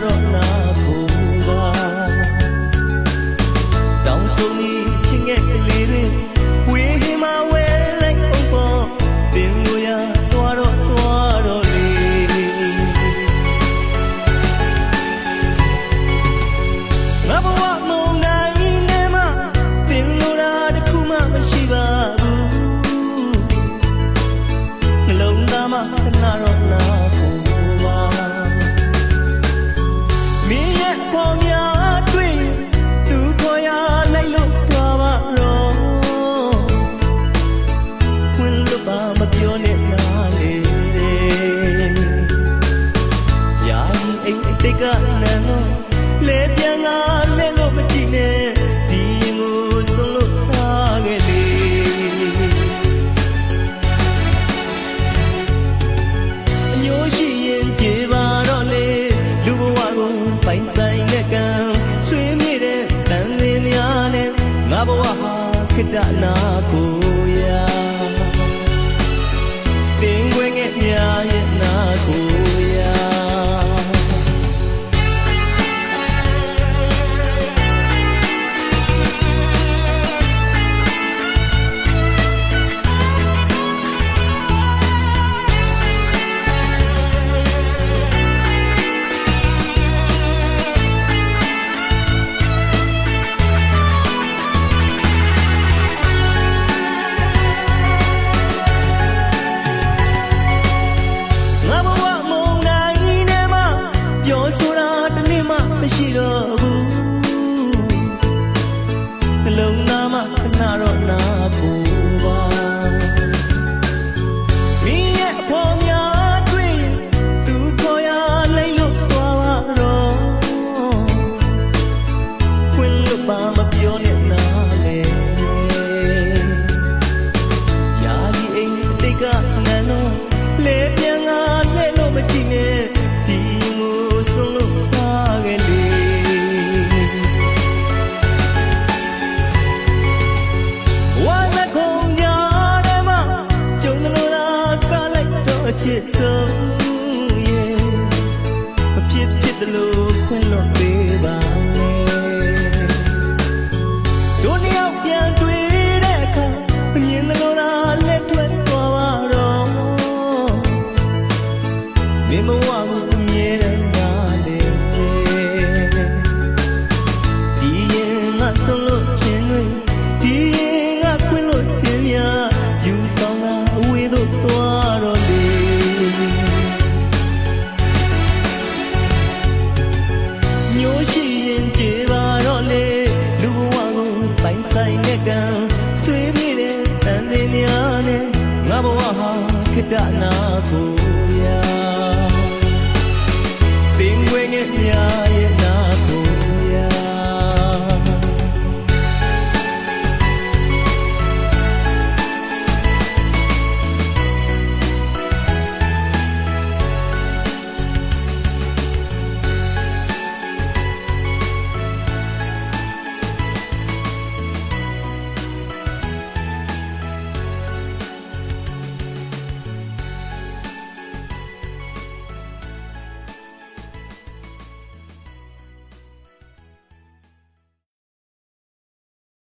တော့နာကိုပါတောင်ဆုံးကြီးချင်းငယ်ကလေးတွေဝေးဟင်းမဝဲလိုက်အောင်ပေါ်တင်လို့ရသွားတော့လေငါဘဝမုံနိုင်နေမှာတင်လို့တာတခုမှမရှိပါဘူးနှလုံးသားမှာခဏတော့နာကိုပါမင်းရဲ့ခေါ်များတွေ့သူခေါ်ရလိုက်လို့သွားပါတော့ဝင်လို့ပါမပြောနဲ့နာလေရာရင်အိတ်တိတ်ကနန်းတော့လေပြန်လာလဲလို့မကြည့်နဲ့ဒီကိုဆုံးလို့ထားခဲ့လေအညိုးရှိရင်ကြေပါတော့လေလူဘဝကိုပိုင်ဆိုင်တဲ့ကံဆွေးမြေ့တဲ့တန်လင်းများနဲ့ငါဘဝဟာခိတ္တနာကိုရာတင်ခွင့်ငယ်များရဲ့နာကိုရာမရှိတော့ဘူးနှလုံးသားမှာခဏတော့နာဖို့ပါမင်းရဲ့အဖော်များတွေ့ရင်သူခေါ်ရလိုက်လို့သွားပါတော့ခွင့်လို့ပါမပြောနဲ့နာလေရာဒီအိမ်တိတ်ကနန်းတော့လေပြန်လာလဲလို့မကြည့်နဲ့ဒီကိုဆုံးလို့ထားခဲ့လေချစ်ဆုံးရဲ့မဖြစ်ဖြစ်တယ်လို့ခွင့်လွှတ်ပေးပါနဲ့တို့နှစ်ယောက်ပြန်တွေ့တဲ့အခါမြင်တယ်လို့လားလက်ထွက်သွားပါတော့မင်းဘဝကိုအမြဲတမ်းနာလေဒီရင်ငါဆုံးလို့ခြင်းတွေဒီရင်ငါခွင့်လို့ခြင်းများယူဆောင်တာအဝေးသို့သွားတော့ညိုးရှိရင်ကြေပါတော့လေလူဘဝကိုပိုင်ဆိုင်တဲ့ကံဆွေးမြေ့တဲ့တန်လင်းများနဲ့ငါဘဝဟာခိတ္တနာကို